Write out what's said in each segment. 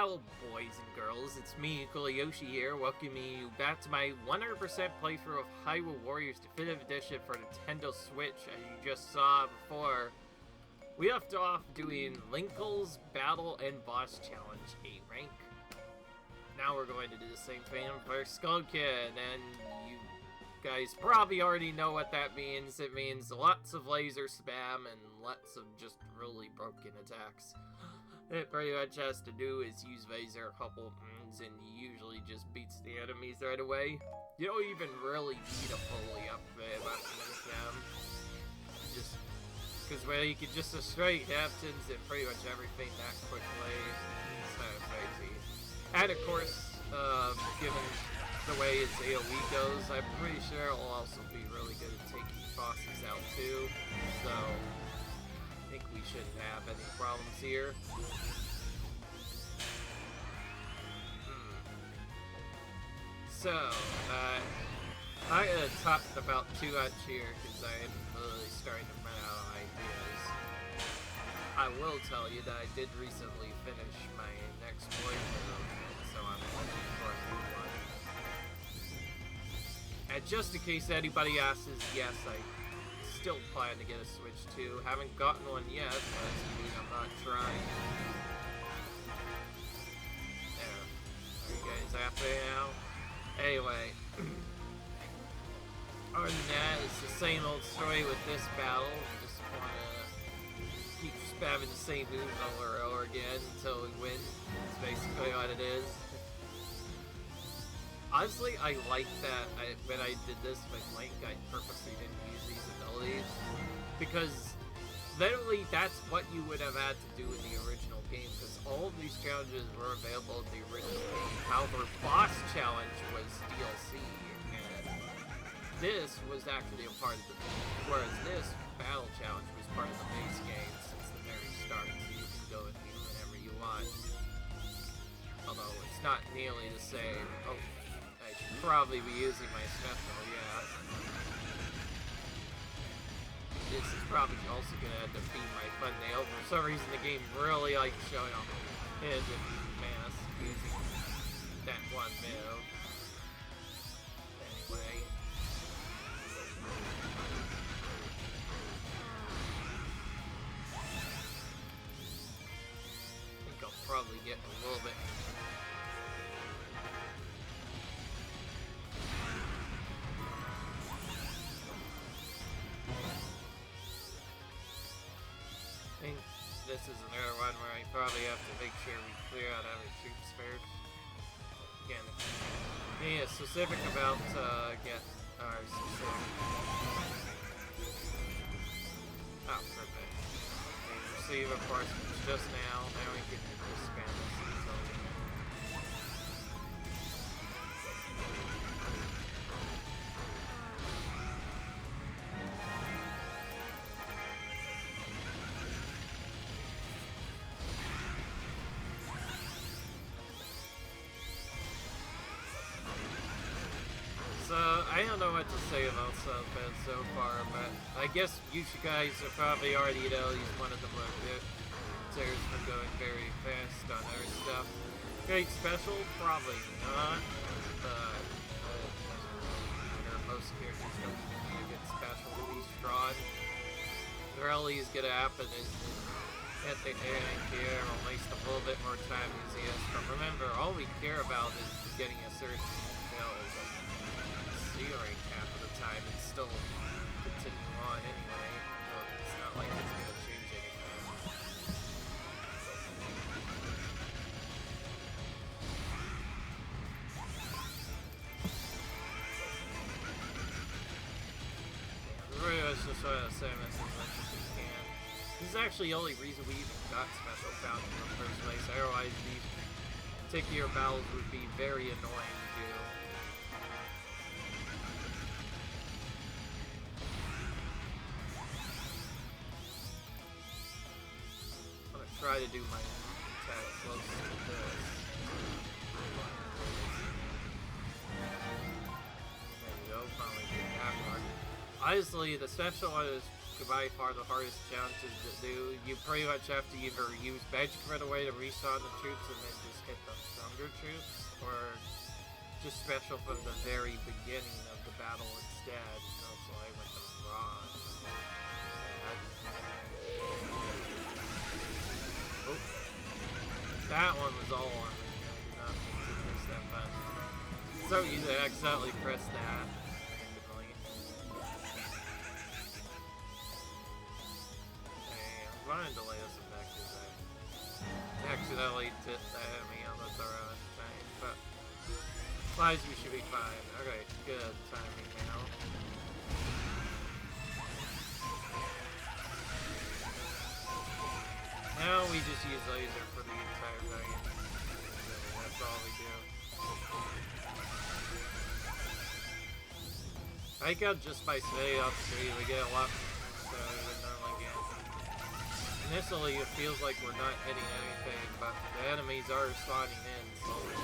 Hello boys and girls, it's me, Yoshi here, welcoming you back to my 100% playthrough of Hyrule Warriors Definitive Edition for Nintendo Switch. As you just saw before, we left off doing Linkle's Battle and Boss Challenge 8 rank. Now we're going to do the same thing for Skulltulas, and you guys probably already know what that means. It means lots of laser spam and lots of just really broken attacks. It pretty much has to do is use laser a couple times and usually just beats the enemies right away. You don't even really need a fully upgrade weapon. Just because you can just destroy captains and pretty much everything that quickly. It's kind of crazy. And of course, given the way its AoE goes, I'm pretty sure it'll also be really good at taking bosses out too. So I think we shouldn't have any problems here. So, I talked about too much here because I'm really starting to run out of ideas. I will tell you that I did recently finish my next playthrough, so I'm looking for a new one. And just in case anybody asks, yes, I still plan to get a Switch 2. Haven't gotten one yet, but doesn't mean I'm not trying. There. Are you guys happy now? Anyway. Other than that, it's the same old story with this battle. Just wanna keep spamming the same moves over and over again until we win. That's basically what it is. Honestly, I like that when I did this with Link, I purposely didn't use these abilities. Because literally that's what you would have had to do in the original game, because all of these challenges were available in the original game. However, Boss Challenge was DLC, and this was actually a part of the game. Whereas this Battle Challenge was part of the base game since the very start, so you can go and do whatever you want. Although it's not nearly the same. Oh. I should probably be using my special, yeah. This is probably also going to defeat my thumbnail. For some reason, the game really likes showing off his mask using that one move. Anyway. I think I'll probably get a little bit... I think this is another one where I probably have to make sure we clear out every troops first. Again, being specific about get our specific. Oh, perfect. Okay, receive of course just now. Now we can just spam this until So, I don't know what to say about Southbound so far, but I guess you guys have probably already know he's one of the motivators for going very fast on our stuff. Great special? Probably not, but most characters don't even need a good special to be strong. What really is going to happen is at the end here, we'll waste a little bit more time using this, but remember, all we care about is getting a certain rank half of the time and still continue on anyway. So it's not like it's going to change anything. Really, let's just try to save this as much as we can. This is actually the only reason we even got Special Fountain in the first place. Otherwise, these particular battles would be very annoying to do. Try to do my attack close to this. There we go, finally get that one. Honestly, the special one is by far the hardest challenges to do. You pretty much have to either use magic right away to respawn the troops and then just hit the stronger troops, or just special from the very beginning of the battle instead. So I went the wrong. Oh. That one was all on me. I did not mean to miss that button. So easy to accidentally press that. I'm trying to delay this effect because I accidentally did that at me on the throw thing, but flies we should be fine. Okay, good timing now. Now we just use laser for the entire thing. That's all we do. I got just by staying off screen, we get a lot better than normally get. Initially, it feels like we're not hitting anything, but the enemies are spawning in slowly.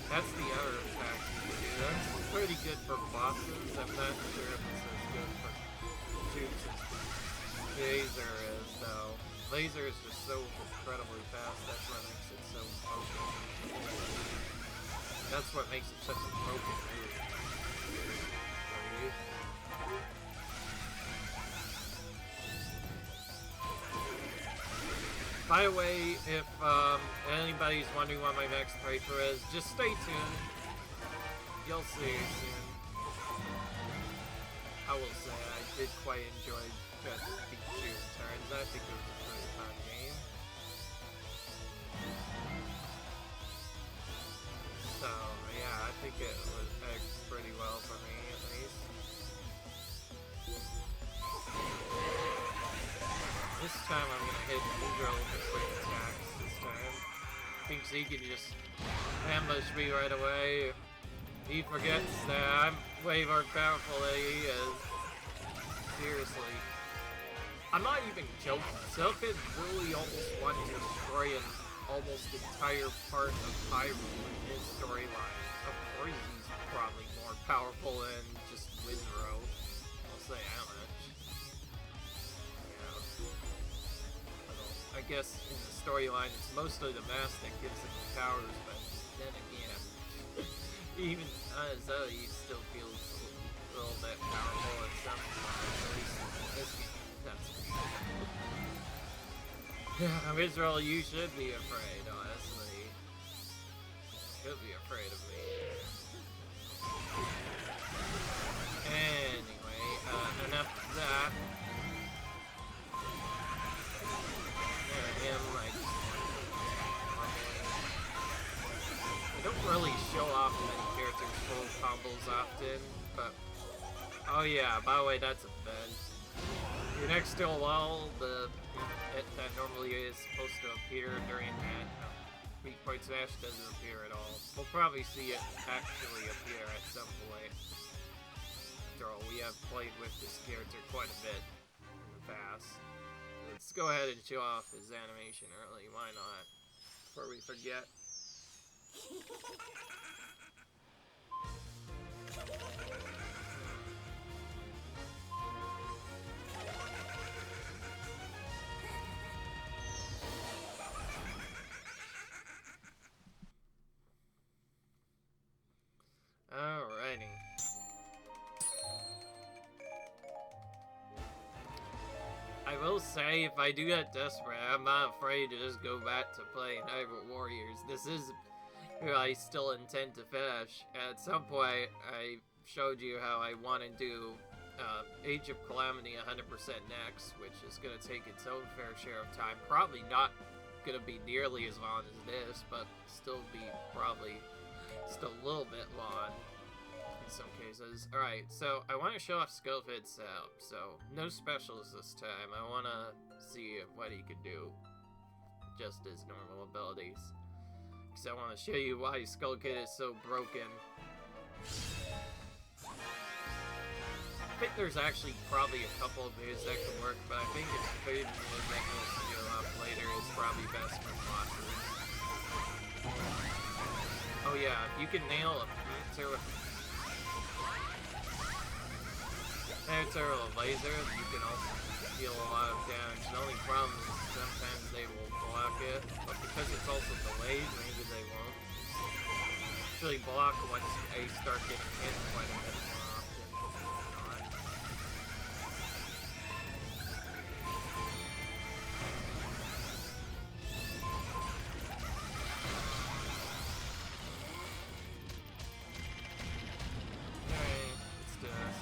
That's the other attack you can do. That's pretty good for bosses. I'm not sure if it's as good for troops as Laser is, though. Laser is just so incredibly fast. That's what makes it so potent. That's what makes it such a potent move. By the way, if anybody's wondering what my next playthrough is, just stay tuned. You'll see soon. I will say I did quite enjoy just Pikachu turns. I think it was a pretty fun game. So yeah, I think it was pretty well for me at least. This time I'm gonna hit Hydro with quick attacks this time. Thinks he can just ambush me right away. He forgets that I'm way more powerful than he is. Seriously. I'm not even joking. Silphid really almost wanted to destroy an almost entire part of Hyrule in his storyline. Of course he's probably more powerful than just Wizrow. I'll say how much. I guess in the storyline it's mostly the mask that gives him the powers, but then again, even though he still feels a little bit powerful at some point, at least in this game, that's yeah, Israel, you should be afraid, honestly. You should be afraid of me. Anyway, enough of that. I don't really show off many characters full combos often, but oh yeah, by the way, that's a bed. Your next to a wall, that normally is supposed to appear during that weak point smash doesn't appear at all. We'll probably see it actually appear at some point. After all, we have played with this character quite a bit in the past. Let's go ahead and show off his animation early, why not? Before we forget. Alrighty. I will say, if I do get desperate, I'm not afraid to just go back to playing Hyrule Warriors. This is who I still intend to finish. At some point, I showed you how I want to do Age of Calamity 100% next, which is going to take its own fair share of time. Probably not going to be nearly as long as this, but still be probably still a little bit long in some cases. Alright, so I want to show off Skulltulas setup. So, no specials this time. I want to see what he can do. Just his normal abilities. Because I want to show you why Skulltulas is so broken. I think there's actually probably a couple of ways that could work, but I think its food move that we'll see a lot later is probably best for bosses. Oh yeah, if you can nail a pincer with... Parrots are a laser, you can also deal a lot of damage. The only problem is sometimes they will block it, but because it's also delayed, maybe they won't actually block once I start getting hit quite a bit more often. Not. Alright, let's do this.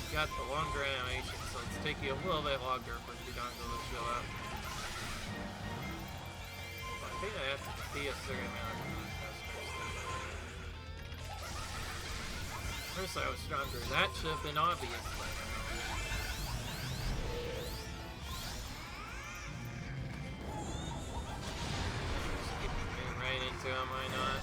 Got the longer animation, so it's taking a little bit longer for Cucco to show up. But I think I have to defeat a certain amount of contestants. First I was stronger. That should have been obvious by now. Just get right into him, why not?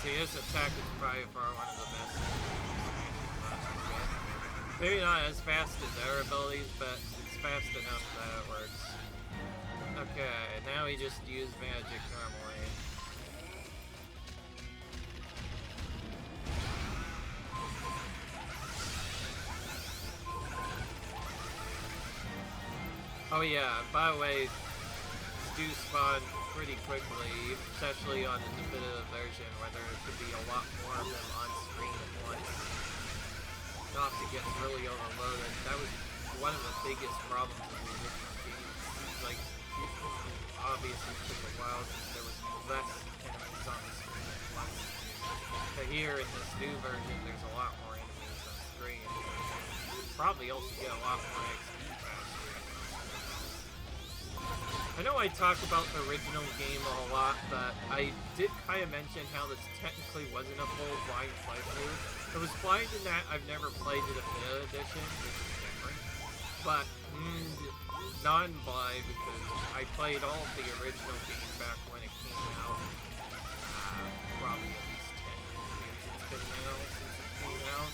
See, his attack is probably far one of the best. Maybe not as fast as their abilities, but it's fast enough that it works. Okay, now we just use magic normally. Oh yeah, by the way, do spawn pretty quickly, especially on the definitive version, where there could be a lot more of them on screen at once. Not to get really overloaded. That was one of the biggest problems of the original game. Like, obviously it took a while since there was less enemies on the screen at once. But here in this new version, there's a lot more enemies on screen. Probably also get a lot more XP faster. I know I talk about the original game a lot, but I did kind of mention how this technically wasn't a full blind playthrough. It was blind in that I've never played the Definitive Edition, which is different, but non-blind because I played all of the original game back when it came out. Probably at least 10 years it's been now since it came out.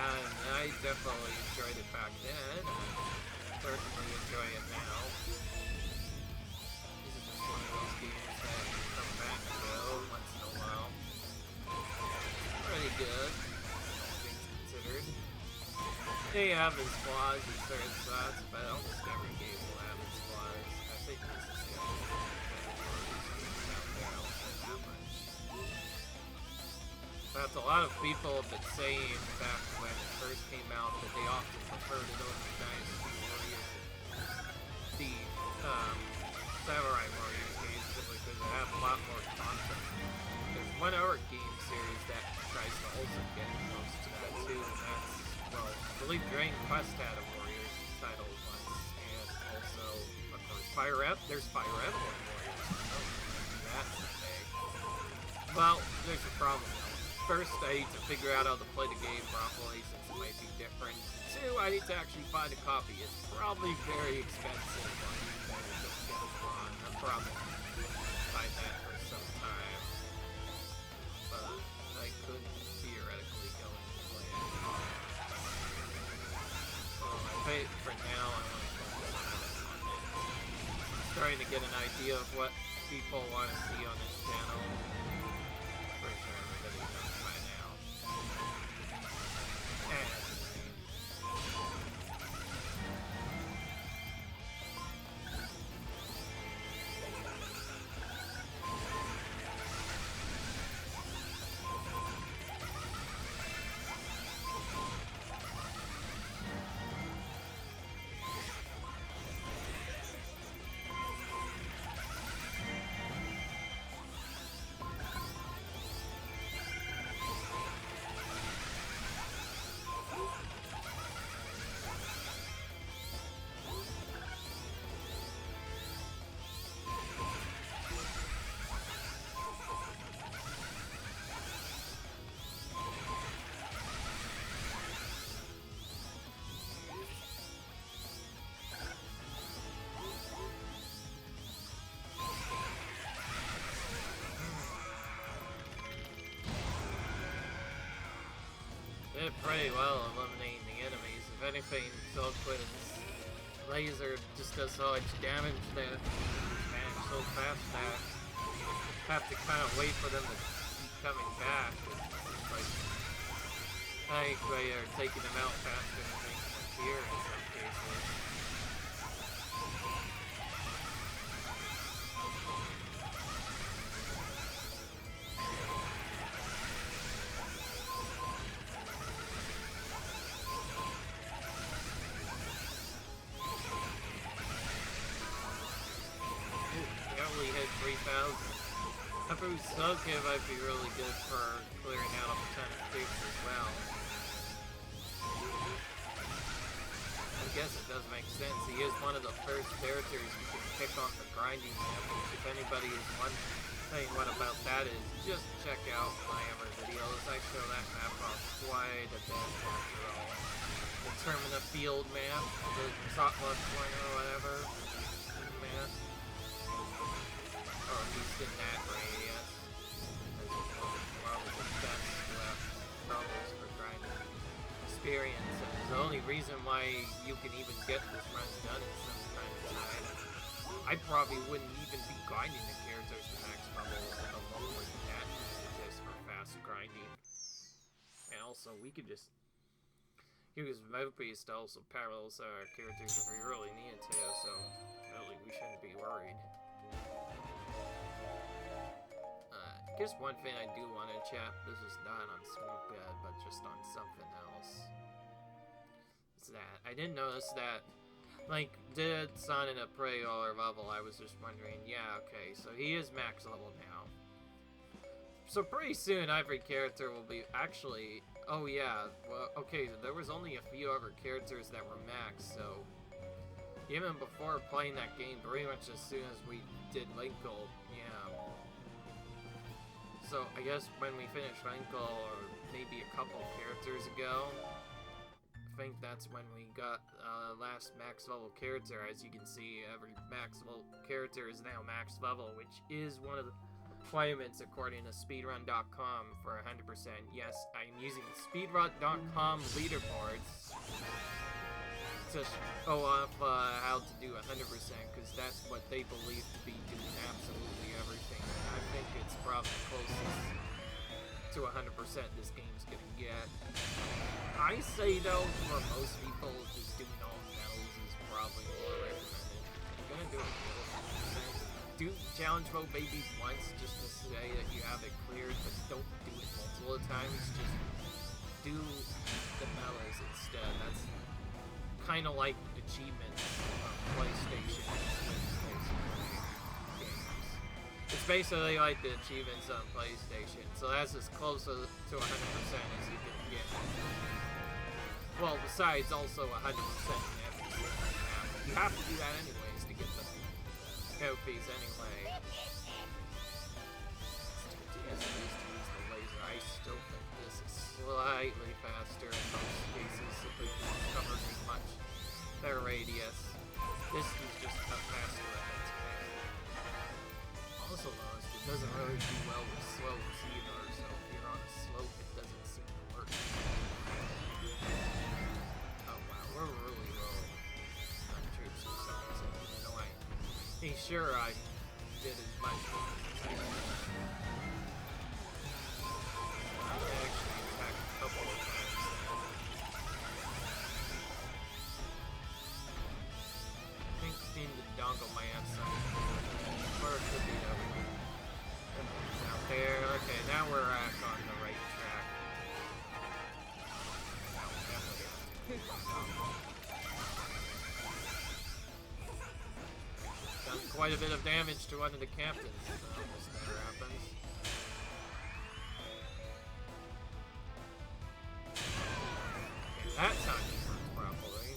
And I definitely enjoyed it back then, and I certainly enjoy it now. One of those games that come back to once in a while. Pretty good, things considered. They have its flaws in certain spots, but almost every game will have its flaws. I think this is the only one out there, I'll say that much. That's a lot of people have been saying back when it first came out that they often preferred it over Dynasty Warriors. The Samurai Warriors games simply because they have a lot more content. There's one other game series that tries to also get close to that too, and that's, well, I believe Dragon Quest had a Warriors title once, and also, of course, there's Fire Emblem Warriors. Oh, that's a thing. Well, there's a problem though. First, I need to figure out how to play the game properly since it might be different. Two, I need to actually find a copy. It's probably very expensive. I'll probably find that for some time, but I could theoretically go and play it. So I think for now I want to focus on it. I'm trying to get an idea of what people want to see on this channel. Pretty sure everybody knows by now. And did pretty well eliminating the enemies. If anything, Skulltulas laser just does so much damage that man so fast that you have to kind of wait for them to keep coming back. It's like, I think they are taking them out faster than they can appear in some cases. Succo might be really good for clearing out a ton of things as well. I guess it does make sense. He is one of the first characters you can pick on the grinding map, which if anybody is wondering what about that is, just check out my other videos. I show that map off quite a bit after all. The Termina Field map, the top left corner or whatever map. Or at least in that radius. Probably the best levels for grinding experience. And the only reason why you can even get this run done in some kind of time. I probably wouldn't even be grinding the characters to max level alone with that just for fast grinding. And also we could just use Mouthpiece to also parallel our characters if we really need to, so really we shouldn't be worried. I guess one thing I do want to chat, this is not on Smokebed, but just on something else. Is that I didn't notice that, like, did Son in a pretty lower level? I was just wondering, yeah, okay, so he is max level now. So pretty soon every character will be, actually, oh yeah, well, okay, there was only a few other characters that were max, so even before playing that game, pretty much as soon as we did Linkle, yeah. So I guess when we finish Linkle, or maybe a couple characters ago, I think that's when we got last max level character. As you can see, every max level character is now max level, which is one of the requirements according to speedrun.com for 100%. Yes, I'm using speedrun.com leaderboards to show off how to do 100%, because that's what they believe to be doing absolutely everything. And I think it's probably closest to 100% this game's gonna get. I say though, for most people, just doing all medals is probably more recommended. You're gonna do it for 100%. Do challenge mode maybe once just to say that you have it cleared, but don't do it multiple times. Just do the medals instead. That's kind of like achievements on PlayStation games. It's basically like the achievements on PlayStation, so that's as close to 100% as you can get. Well, besides also 100% in every single map. You have to do that anyways to get the trophies anyway. Yes, I used to use the laser. I still think this is slightly faster in most cases, simply because it covers as much their radius. This is just a faster ahead. Also noticed it doesn't really do well with slopes either, so if you're on a slope it doesn't seem to work. Oh wow, we're really low on troops for some reason, even though I ain't sure I did as much as I did. I actually attacked a couple of times now. I think seeing the dongle might have some, or it could be that we can out there. Okay, now we're on the right track. Done quite a bit of damage to one of the captains, so this never happens. Okay, that time it worked properly.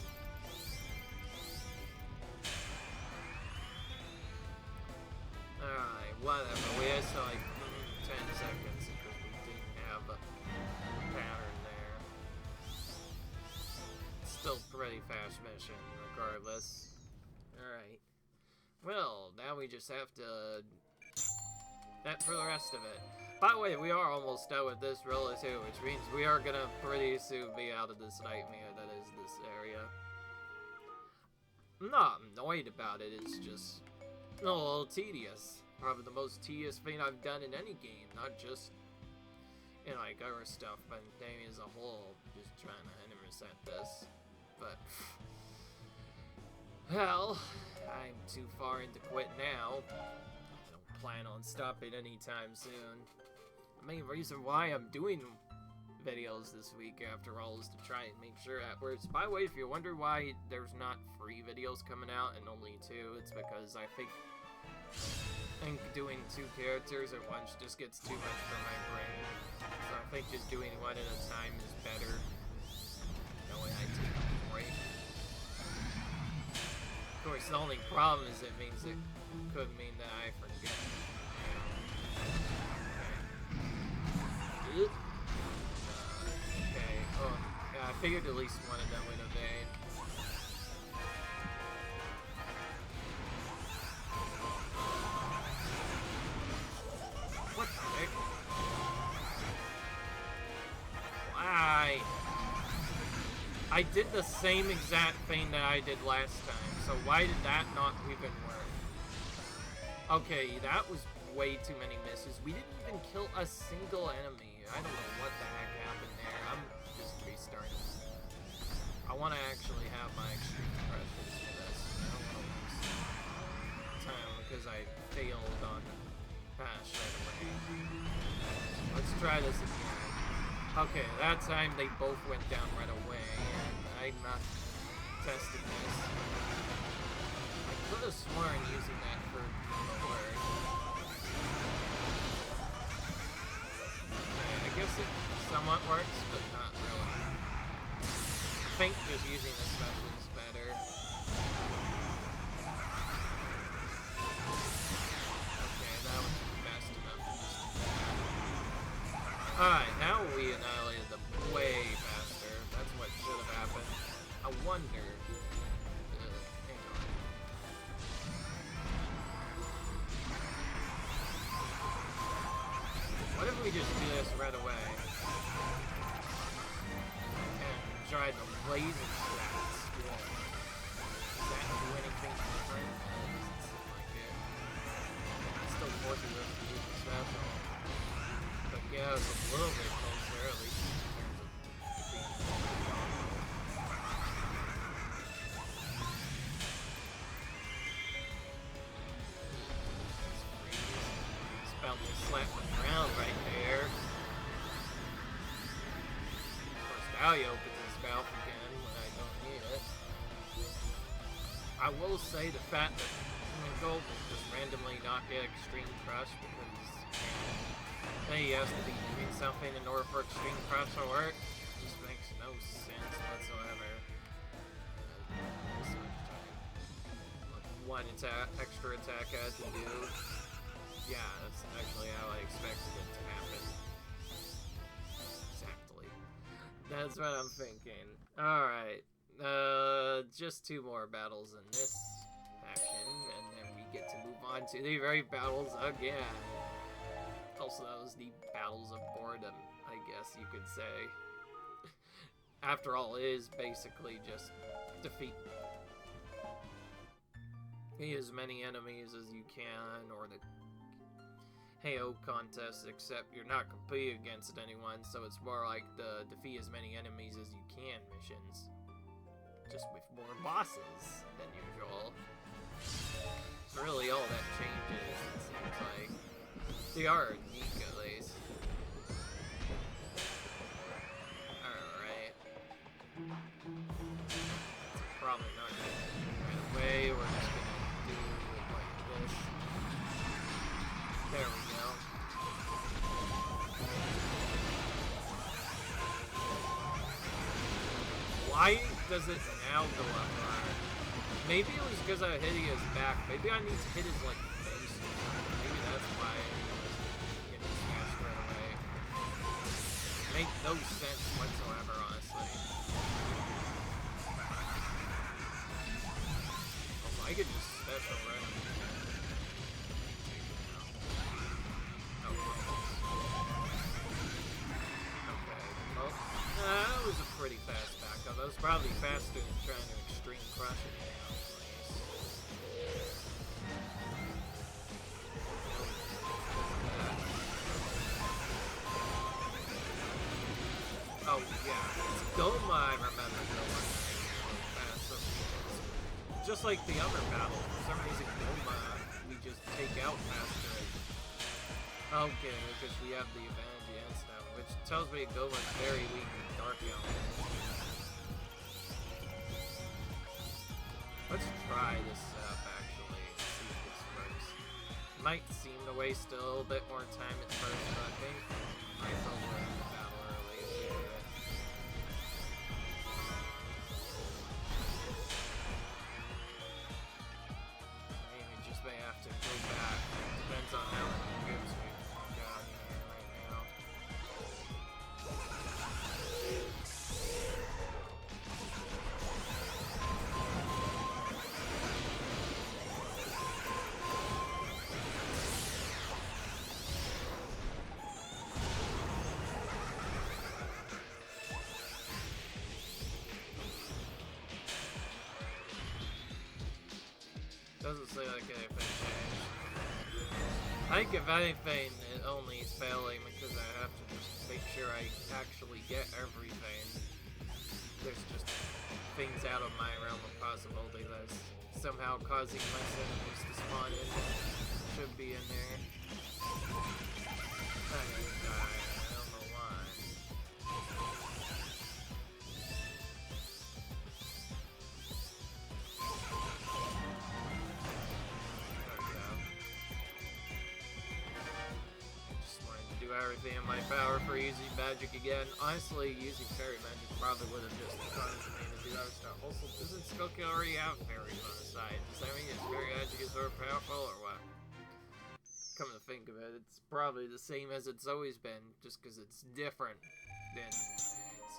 Alright, whatever. We had like 10 seconds because we didn't have a pattern there. Still pretty fast mission, regardless. Alright. Well, now we just have to... that for the rest of it. By the way, we are almost done with this roller too, which means we are gonna pretty soon be out of this nightmare that is this area. I'm not annoyed about it, it's just a little tedious. Probably the most tedious thing I've done in any game, not just in like other stuff, but in game as a whole, just trying to 100% this. But, well, I'm too far into quit now. I don't plan on stopping anytime soon. The main reason why I'm doing videos this week, after all, is to try and make sure that works. By the way, if you wonder why there's not 3 videos coming out and only 2, it's because I think doing 2 characters at once just gets too much for my brain. So I think just doing 1 at a time is better. That way I take a break. Of course, the only problem is it means it could mean that I forget. Okay. Okay. Oh, yeah, I figured at least one of them would evade. What the heck? Why? I did the same exact thing that I did last time, so why did that not even work? Okay, that was way too many misses. We didn't even kill a single enemy. I don't know what the heck happened there. I'm just restarting. I want to actually have my extreme pressures for this. I don't want to waste time because I failed on pass right away. Let's try this again. Okay, that time they both went down right away, and I'm not testing this. I could have sworn using that for the word. I guess it somewhat works, but not really. I think just using the special is better. Okay, that was fast enough. Alright, now we annihilated them way faster. That's what should have happened. I wonder... hang on. What if we just do this right away? And try the blazing strats. Does that do anything different? Doesn't seem like it. It's still forcing us to use the special. But yeah, it's a little bit closer, at least in terms of defeating. About to slap the ground right there. Of course, now he opens his mouth again when I don't need it. I will say the fact that Gold will just randomly not get Extreme Crush because he has to be doing something in order for Extreme Crush to work. It just makes no sense whatsoever. One extra attack I had to do. Yeah, that's actually how I expected it to happen. Exactly. That's what I'm thinking. Alright. Just 2 more battles in this faction, and then we get to move on to the very battles again. Also, that was the battles of boredom, I guess you could say. After all, it is basically just defeat as many enemies as you can, or the Hey-O contest, except you're not competing against anyone, so it's more like the defeat as many enemies as you can missions. Just with more bosses than usual. It's really all that changes, it seems like. They are unique, at least. Alright. It's probably not gonna be right away, we're just gonna do it like this. There we go. Why does it now go up higher? Maybe it was because I hit his back. Maybe I need to hit his, like, face. Maybe that's why it was getting smashed right away. Makes no sense whatsoever, honestly. Oh, I could just special right. Oh, was probably faster than trying to extreme crush it down, please. Oh yeah, it's Goma, I remember going fast. Just like the other battle, for some reason Goma we just take out faster. Okay, because we have the advantage against them, which tells me Goma's very weak to dark elements. Let's try this setup actually and see if this works. Might seem to waste a little bit more time at first, but I think I might as well win the battle early if we do it. Maybe just may have to go back. Depends on how many moves we've got here right now. Doesn't say like anything changed. I think if anything, it only is failing because I have to just make sure I actually get everything. There's just things out of my realm of possibility that's somehow causing less enemies to spawn in. Should be in there. I didn't die. I don't know why. Everything in my power for using magic again. Honestly, using fairy magic probably would have just caused me to do other stuff. Also, doesn't Skulltulas already have fairies on his side? Does that mean his fairy magic is sort of powerful, or what? Come to think of it, it's probably the same as it's always been, just because it's different than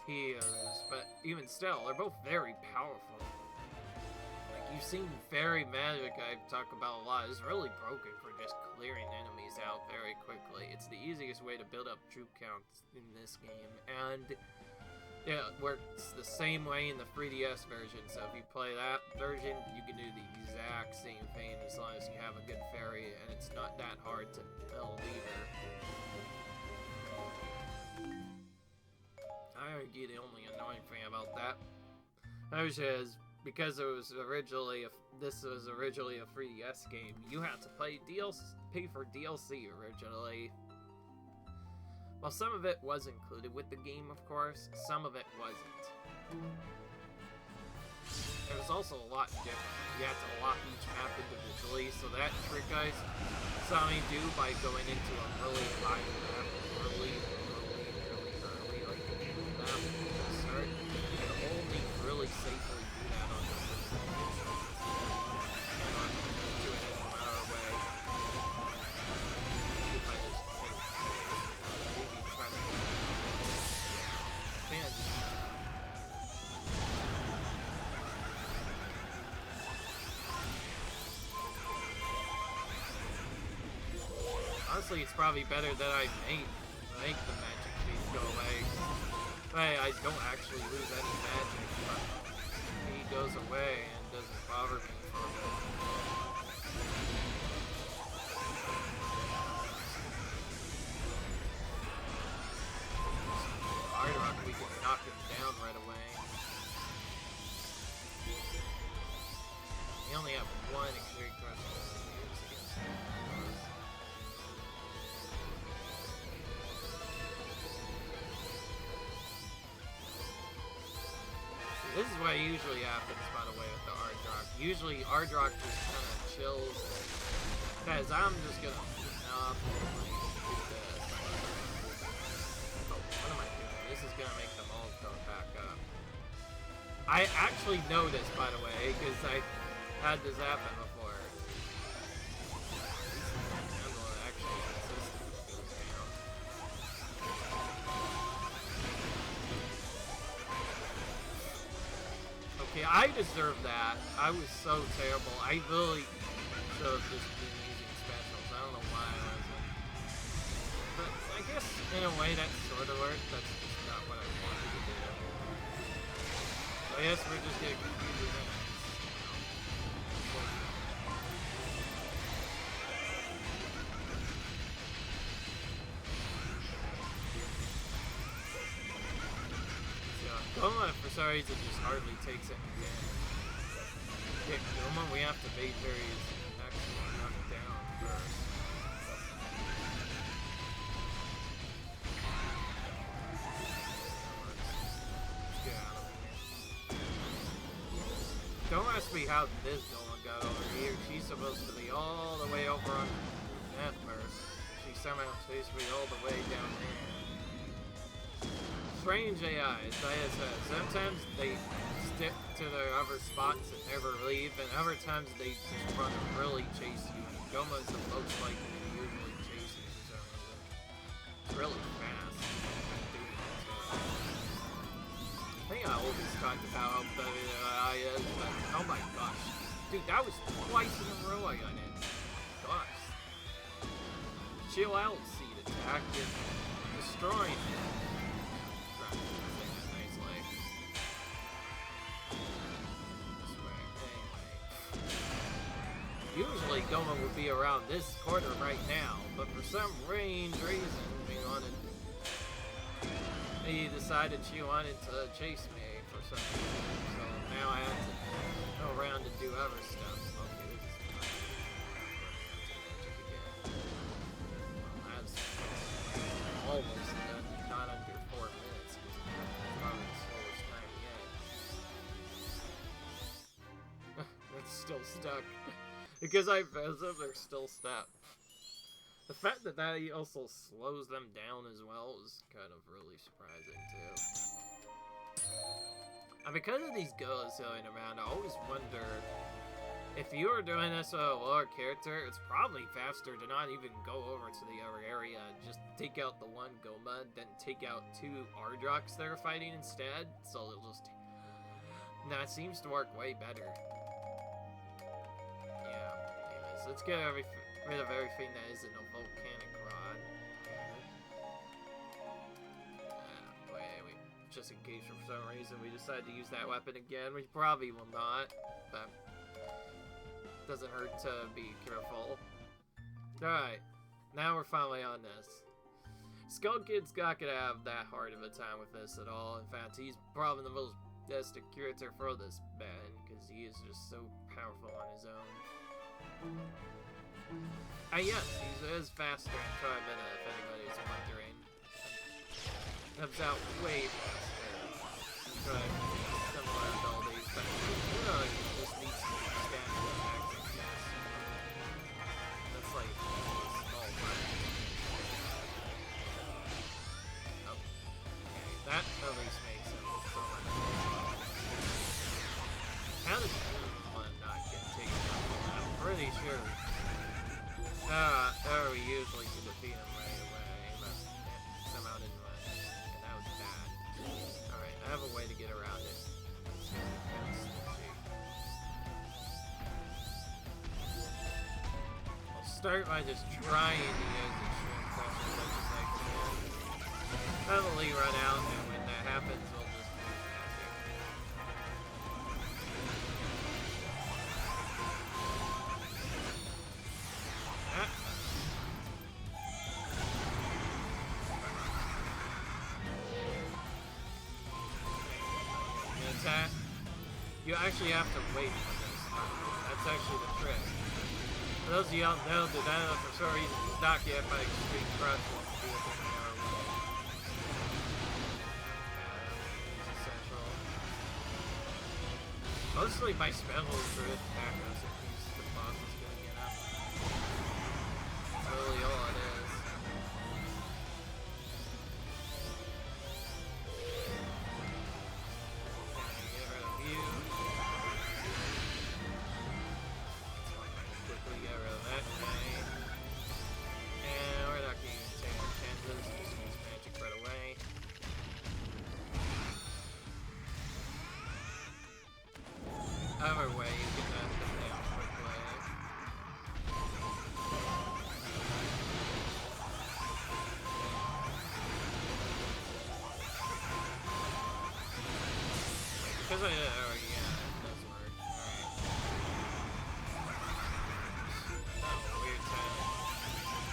he is. But even still, they're both very powerful. Like, you've seen fairy magic I talk about a lot. It's really broken for just clearing enemies out very quickly. It's the easiest way to build up troop counts in this game, and yeah, it works the same way in the 3DS version. So if you play that version, you can do the exact same thing as long as you have a good fairy, and it's not that hard to build either. I argue the only annoying thing about that is because it was originally this was originally a 3DS game, you had to pay for DLC originally. Well, some of it was included with the game, of course. Some of it wasn't. It was also a lot different. You had to lock each map individually, so that trick I saw me do by going into a really high map really early, like that to start. You can only really safely do that on the system. And not do it in our way. If I just maybe try to honestly, it's probably better that I make the magic feed go away. I don't actually lose any magic, but he goes away and doesn't bother me for a bit. Rock, we can knock him down right away. We only have one extreme crush to use against him. This is what usually happens, by the way, with the Ardrock. Usually, Ardrock just kind of chills. Guys, I'm just gonna do this. Oh, what am I doing? This is gonna make them all go back up. I actually know this, by the way, because I had this happen before. Okay, I deserve that. I was so terrible. I really should have just been using specials. I don't know why I wasn't. But I guess, in a way, that sort of worked. That's just not what I wanted to do. I guess we're just getting confused. Goma, for some reason, just hardly takes it again. Yeah, Goma, we have to bait where he's actually knocked down first. Let's get out of here. Don't ask me how this Goma got over here. She's supposed to be all the way over on that first. She somehow chased me all the way down there. Strange AIs, like I said, sometimes they stick to their other spots and never leave, and other times they just run and really chase you. And Goma's the most likely to usually chase you for some reason. It's really fast. I think I always talked about how better the AI is, but oh my gosh. Dude, that was twice in a row I got in. Gosh. Chill out, seed attack. You're destroying it. Usually Goma would be around this corner right now, but for some strange reason, he decided she wanted to chase me for some reason. So now I have to go around and do other stuff. Okay, this is magic again. Well, that's almost done, not under 4 minutes. It's probably the slowest time yet. It's still stuck. Because I fez them, they're still stuck. The fact that that also slows them down as well is kind of really surprising too. And because of these goes going around, I always wonder if you were doing this with a lower character, it's probably faster to not even go over to the other area and just take out the one Goma, then take out 2 Ardroks that are fighting instead. So it'll just... That seems to work way better. Let's get rid of everything that isn't a volcanic rod. Wait. Just in case for some reason we decide to use that weapon again. We probably will not, but doesn't hurt to be careful. Alright, now we're finally on this. Skullkid's not gonna have that hard of a time with this at all. In fact, he's probably the most best curator for this band, because he is just so powerful on his own. And yes, he is faster in Carmina, if anybody's wondering. Comes out way faster. Similar abilities, but you know, he just needs to stand and attack fast. That's like a small part. Oh. Okay, that at least makes him so much better. How does one not get taken out? I'm pretty sure. We usually can defeat him right away, but somehow didn't run. And that was bad. Alright, I have a way to get around it. I'll start by just trying to use extreme pressure as much as I can. Probably run out, and when that happens, we'll just move faster. You actually have to wait for this. That's actually the trick. For those of you out there that don't know for some reason it's not yet by extreme crush wants to do it in the other way. Essential. Mostly my special is for this background so the boss is gonna get up. That's really all it is. Other way, you can because I, oh yeah, it does work. Alright. That was a weird time.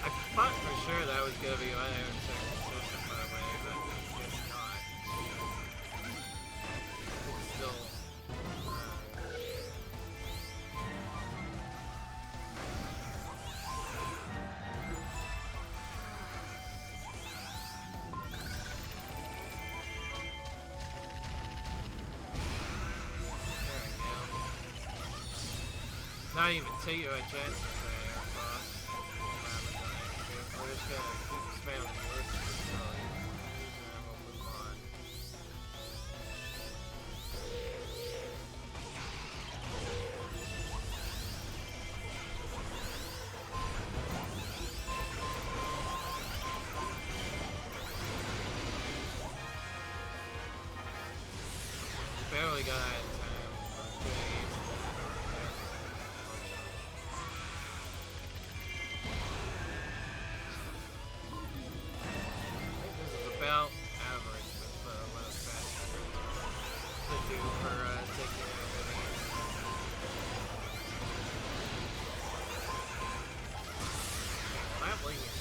I thought for sure that was gonna be why I was consistent by the way, but it's not. It's still... Not even take you a chance there, boss. We're just gonna keep spamming the list until and then we'll move on. Barely got out of time. Okay. About average with what a fast to do for taking everything. Not leaving.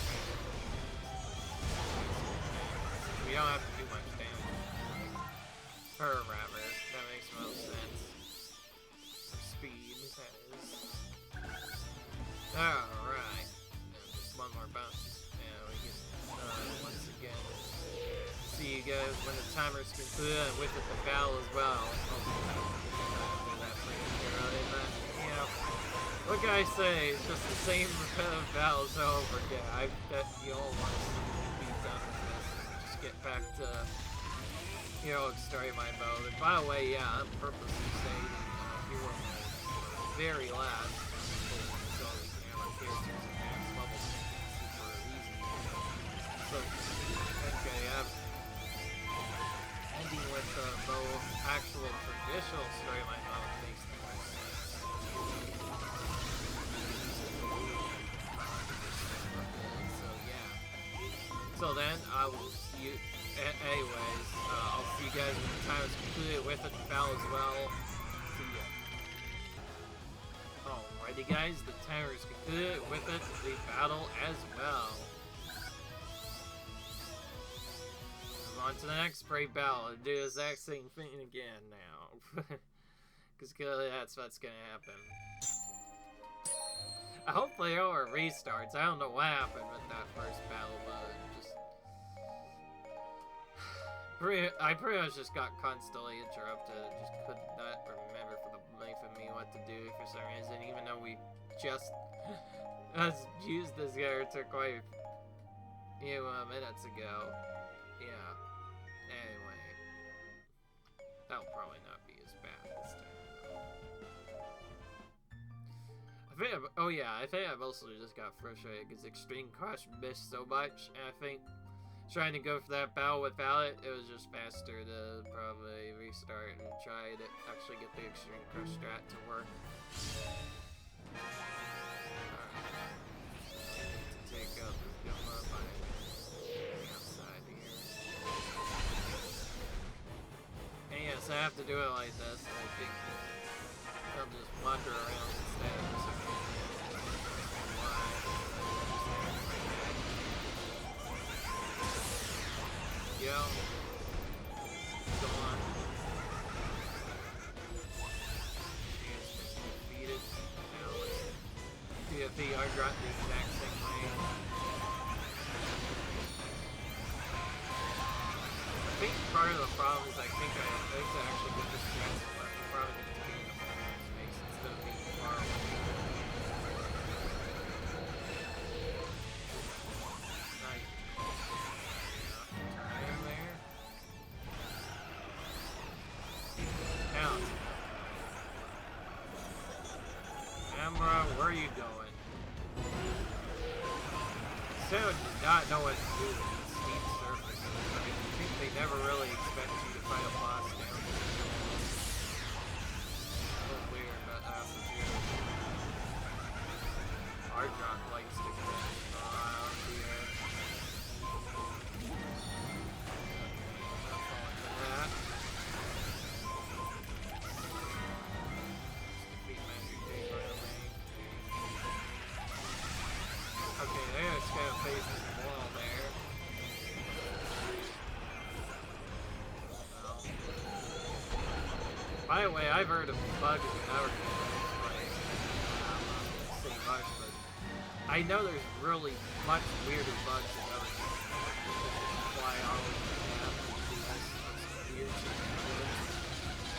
We don't have to do much damage. Or rather, that makes most sense. Speed, that is. Alright. Just one more bounce. Yeah, we can once again see you guys when the timer's concluded and with it the battle as well. What can I say? It's just the same repetitive battles over again. I bet you all want to be done with this and just get back to heroic story my mode. And by the way, yeah, I'm purposely saving hero mode very last so we can have our characters at max level super easy. So, okay, I'm ending with both actual traditional storyline mode makes the most sense. So yeah. So then I will see you. Anyways, I'll see you guys when the time is concluded with it, the battle as well. See ya. Alrighty guys, the timer is concluded with it, the battle as well. On to the next brave battle and do the exact same thing again now. Because that's what's gonna happen. I hope there are restarts. I don't know what happened with that first battle, but just... I pretty much just got constantly interrupted. Just could not remember for the life of me what to do for some reason, even though we just used this character quite a few minutes ago. Yeah. Anyway, that'll probably not be as bad this time. I think I mostly just got frustrated because Extreme Crush missed so much, and I think trying to go for that battle without it, it was just faster to probably restart and try to actually get the Extreme Crush strat to work. Alright. To take out this Goma by the outside here. And yes, I have to do it like this, and I think I'll just wander around instead of some Yo. Go on. She has been defeated. Now let's DFE are dropped the exact same way. I think part of the problem is I think I have to actually get this strat to work. I'm probably going to be in the middle space instead of being far away. Where are you going? Sarah did not know what to do with these steep surfaces. I mean, I think they never really expect you to fight a boss down here. A little weird, but that's what you do. Our drop likes to go around here. Not falling for that. facing the wall there. Well. By the way, I've heard of bugs in other games, like, I'm not gonna say much, but I know there's really much weirder bugs in other games. Fly all over the map and do this weird shit.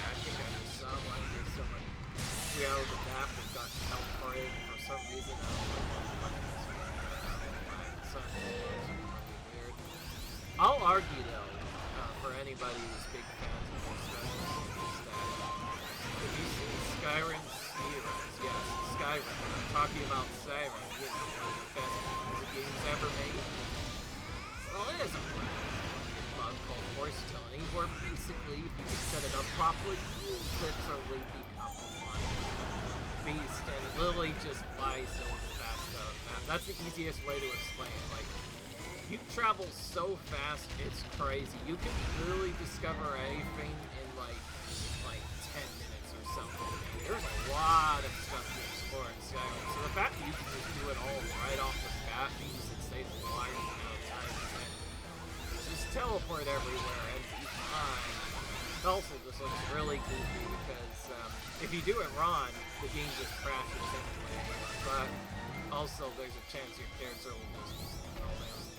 I think I just saw one where someone flew out of the map and got teleported for some reason. I don't know what the fuck it is. Weird. I'll argue though, for anybody who's big fans of this special that if you've seen Skyrim speedruns, yes, Skyrim, I'm talking about Skyrim, you know, one of the best games ever made. Well, it is a bug called horse toning, where basically, if you can set it up properly, you literally become one beast and literally just fly so fast out of the map. That's the easiest way to explain it. Like, you travel so fast, it's crazy. You can literally discover anything in like 10 minutes or something. And there's a lot of stuff to explore in Skyrim. So the fact that you can just do it all right off the bat means it saves a large amount of time. And just teleport everywhere every time. It also just looks really goofy because if you do it wrong, the game just crashes anyway. But also there's a chance your character will just fall down.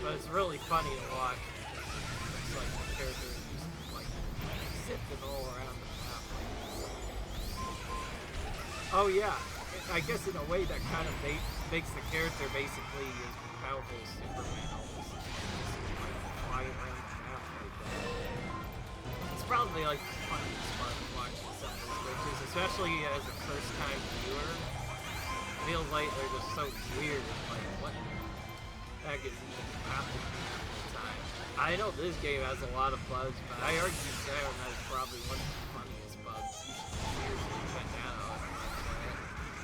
But it's really funny to watch. It's like the character is just like zipping all around the map. Oh yeah, I guess in a way that kind of makes the character basically as powerful as Superman almost. Like flying around the map like that. It's probably like the funniest part of watching some of those glitches, especially as a first time viewer. It feels like they're just so weird. Like what? That gets even happening all the time. I know this game has a lot of bugs, but I argue Skyrim has probably one of the funniest bugs. You should seriously check that out.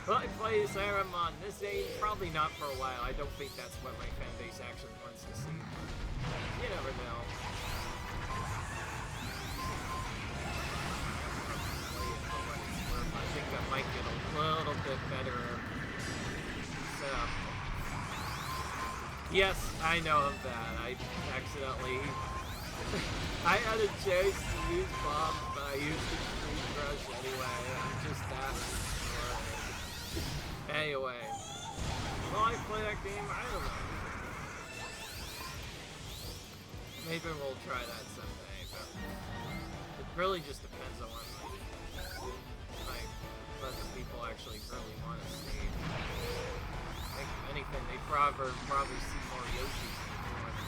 Will I play Skyrim on this age? Probably not for a while. I don't think that's what my fan base actually wants to see. You never know. I think that might get a little bit better setup. Yes, I know of that. I accidentally... I had a chance to use bombs, but I used the green brush anyway. I'm just that stupid. Anyway. Will I play that game? I don't know. Maybe we'll try that someday, but... It really just depends on what the people actually really want to see. If anything, they probably see more Yoshi more than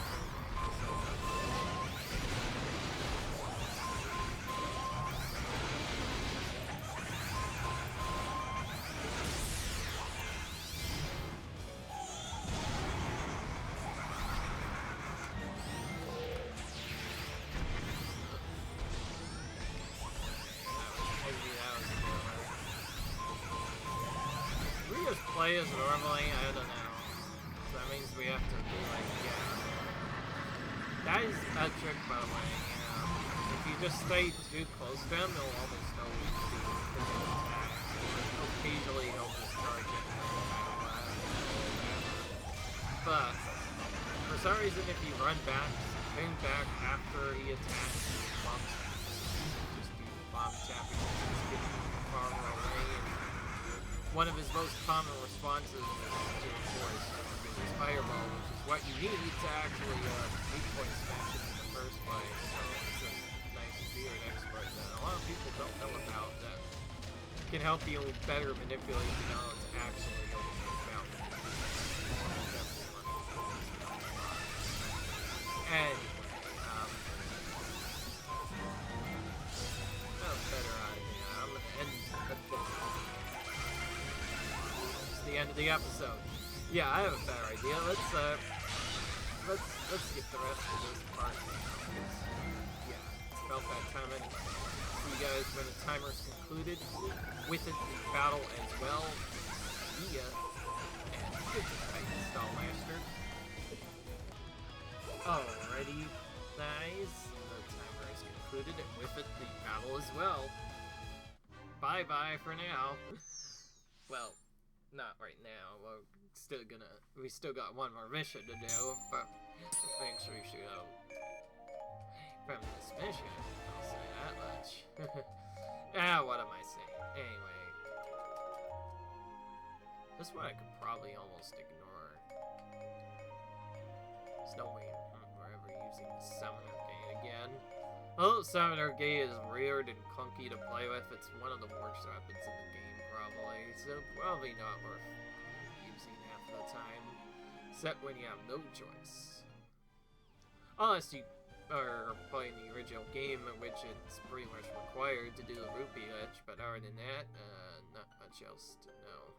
play as normally, I don't know. So that means we have to be like, yeah. That is a trick, by the way, you know. If you just stay too close to him, he'll almost always do his attack. Occasionally he'll just charge it. But, for some reason, if you run back after he attacks, just do bomb tapping, just get far away. One of his most common responses is to, of course, his fireball, which is what you need to actually weak point smash it in the first place. So it's a nice to be an expert that a lot of people don't know about that can help you better manipulate the knowledge to actually go to the mountain. And that's a better idea. I'm gonna end the end of the episode. Yeah, I have a better idea. Let's skip the rest of this part now. Yeah, it's about that time anyway. See you guys when the timer's concluded. With it, the battle as well. See ya. And goodbye, Stallmaster. Alrighty, guys. The timer is concluded, and with it, the battle as well. Bye-bye for now. Well. not right now. We still got one more mission to do, but thanks we should go from this mission. I'll say that much. What am I saying? Anyway, this one I could probably almost ignore. There's no way we're ever using the Summoner Gate again. Well, Summoner Gate is weird and clunky to play with. It's one of the worst weapons in the game, probably. So probably not worth using half the time. Except when you have no choice. Unless you are playing the original game, in which it's pretty much required to do the Rupee Lich. But other than that, not much else to know.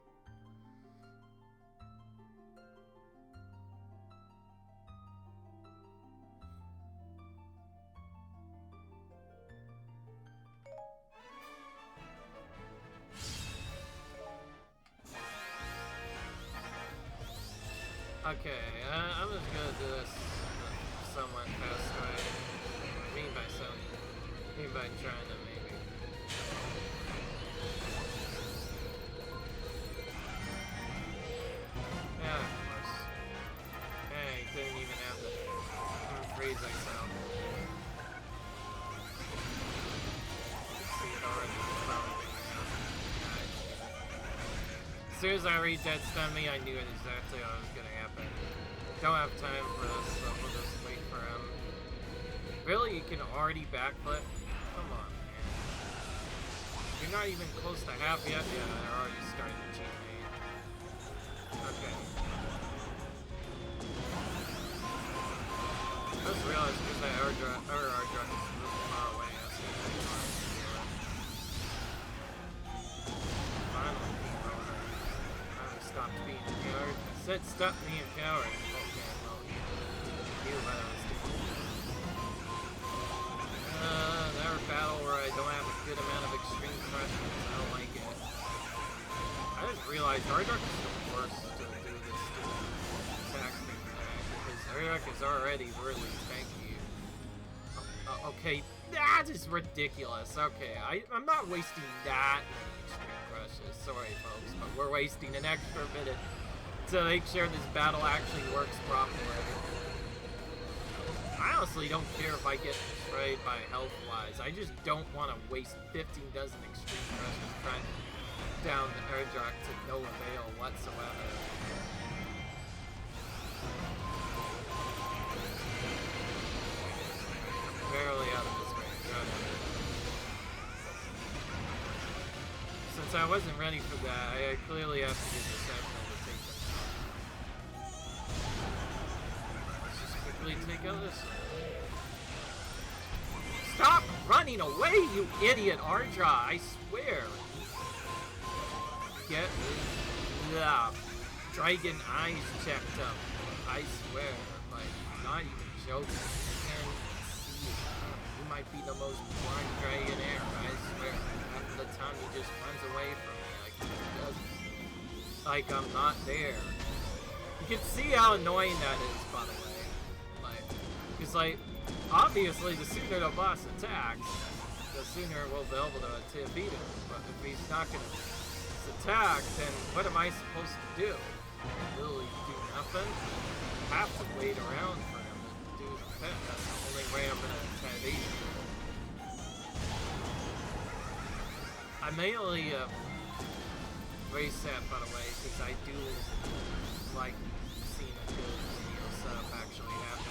Okay, I'm just gonna do this somewhat fast way. I mean by trying to maybe. Yeah, of course. Hey, didn't even have to freeze myself. See it already. As soon as I read Dead Stun Me, I knew exactly what was gonna happen. Don't have time for this, so we'll just wait for him. Really? You can already backflip? Come on, man. You're not even close to half yet? Yeah, they're already starting to cheat me. Okay. I just realized because that air drop is really far away. Finally. Stop being a coward. I said stop being a coward. Okay, well, you what I was doing. Another battle where I don't have a good amount of extreme questions. I don't like it. I didn't realize Hardrock is the worst to do this attack thing because Hardrock is already really tanky. Okay, that is ridiculous. Okay, I'm not wasting that many extreme crushes. Sorry, folks, but we're wasting an extra minute to make sure this battle actually works properly. I honestly don't care if I get destroyed by health-wise. I just don't want to waste 15 dozen extreme crushes trying to down the Hardrock to no avail whatsoever. Barely out of his range. Okay. Since I wasn't ready for that, I clearly have to do the Sentinel to take them out. Let's just quickly take out this one. Stop running away, you idiot, Ardra! I swear! Get the dragon eyes checked up. I swear. Like, I'm not even joking. You might be the most blind dragon ever, I swear. Half the time he just runs away from me like he doesn't. Like I'm not there. You can see how annoying that is, by the way. Like, because like, obviously the sooner the boss attacks, the sooner we'll be able to defeat him. But if he's not gonna attack, then what am I supposed to do? Literally do nothing? I have to wait around for him to do the pet. That's the only way I'm gonna attack these. I mainly race that, by the way, because I do like seeing a good video setup actually happen.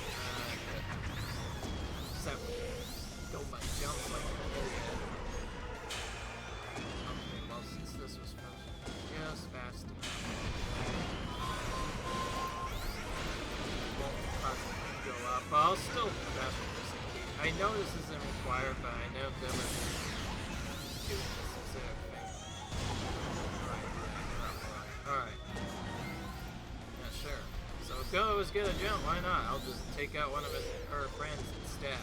Except don't my jumps like an idiot. Okay, well, since this was just fast enough. Won't possibly go up, but I'll still dash with this in case. I know this isn't required, but I know them and do this specific thing. Alright. Yeah, sure. So go is gonna jump, why not? I'll just take out one of her friends instead.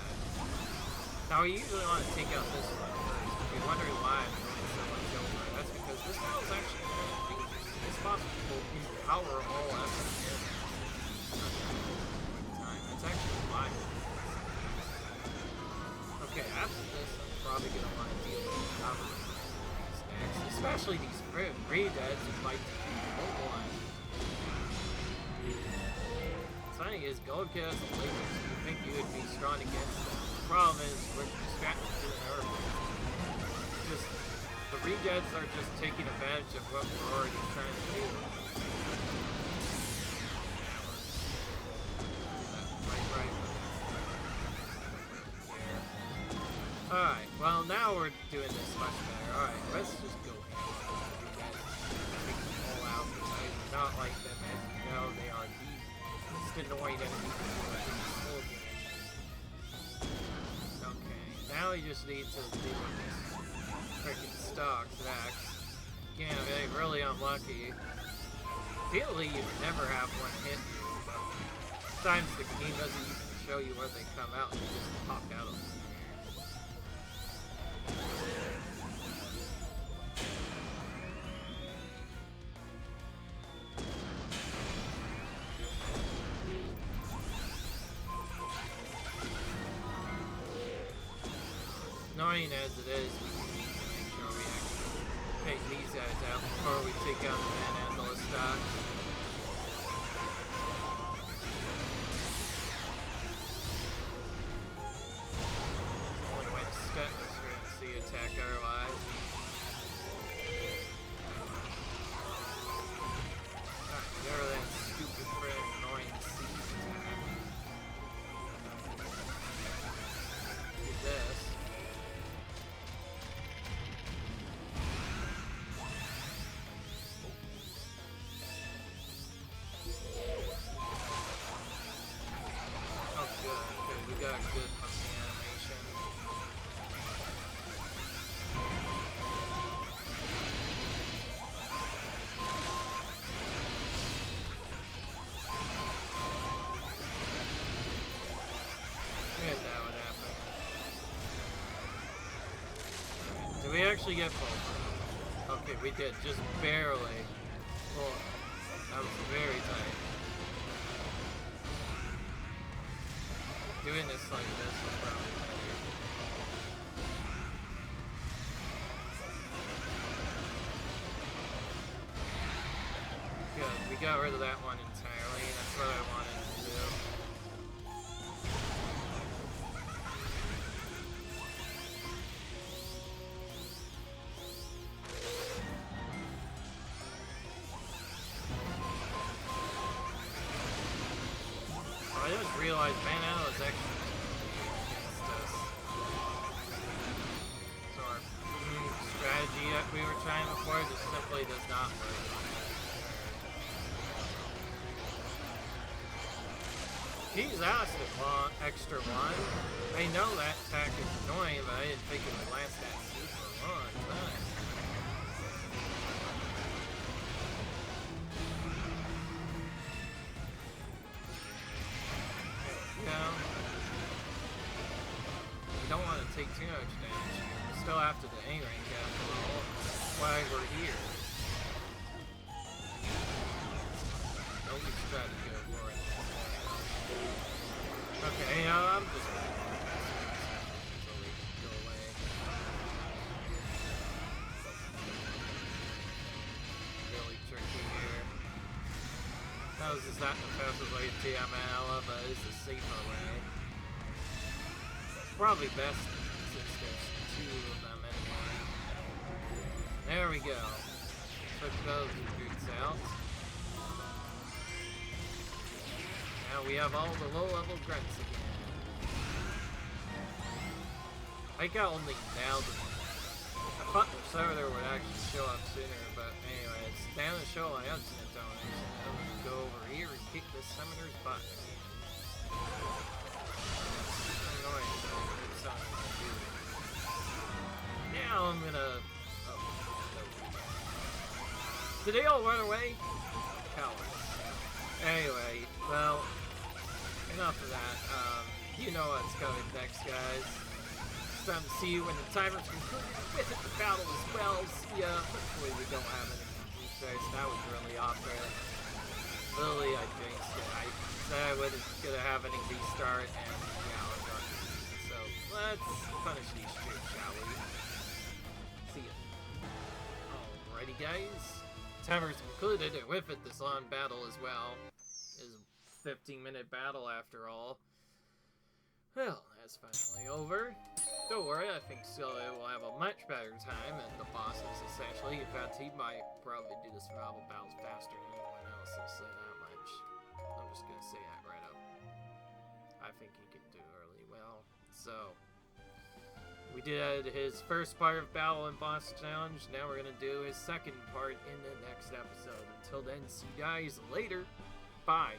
Now, we usually want to take out this one first. If you're wondering why I'm doing so much over, that's because this battle is actually kind of dangerous. It's possible to empower all efforts in time. That's actually why. Okay, after this, I'm probably going to want to deal with the power of these next, especially these Read that to fight the one. Funny is gold chaos and lasers. You think you would be strong against them. The problem is we're distracted doing everything. Just the rejects are just taking advantage of what we're already trying to do. Right. Alright, well now we're doing this much better. Alright, let's just go out. I do not like them, as you know, they are the most annoying enemies in this whole game. Okay, now we just need to deal with this freaking stocks X. Again, I'm getting really unlucky. Ideally, you would never have one hit you, but sometimes the game doesn't even show you where they come out, and you just pop out of them. Annoying as it is, we need to make sure we actually take these guys out before we take out the Manhandle stock. Only way to step is for him to see attack otherwise. Alright, get rid of that stupid friend annoying siege attack. Do this. Got good monkey animation. And that would happen. Did we actually get full? Okay, we did, just barely. Well, that was very tight. Doing this like this is probably better. Good, we got rid of that one entirely, that's what I wanted to do. I just realized Manhandle is actually against us. So our strategy that we were trying before just simply does not work. He's asked a long, extra one. I know that attack is annoying, but I didn't think it would last that super long time. You don't want to take too much damage here. We're still after the A rank after all. That's why we're here. Don't just try to go for it. Okay, I'm just gonna go away. Really tricky here. How is not the fastest way to TML, but it's a safer way. Probably best since there's two of them anyway. There we go. Took those boots out. Now we have all the low-level grunts again. I got only nailed them. I thought the server would actually show up sooner, but anyways, down to show my ultimate donation. I'm gonna go over here and kick this summoner's butt. Now I'm gonna... Oh, no. Did they all run away? Cowards. Anyway, well, enough of that. You know what's coming next, guys. It's time to see you when the timer's concluded with it, the battle as well. See ya. Hopefully we don't have any mistakes. That was really off there. Literally, I jinxed it. I said I wasn't gonna have any restart, and yeah, I'm done. So let's punish these troops, shall we? See ya. Alrighty guys, timer's concluded, and with it this long battle as well. It is a 15-minute battle after all. Well, that's finally over. Don't worry, I think Scylla will have a much better time, and the bosses especially. In fact, he might probably do the survival battles faster than anyone else, I'll say that much. I'm just gonna say that right up. I think he can do really well. So, we did his first part of Battle and Boss Challenge. Now we're gonna do his second part in the next episode. Until then, see you guys later. Bye.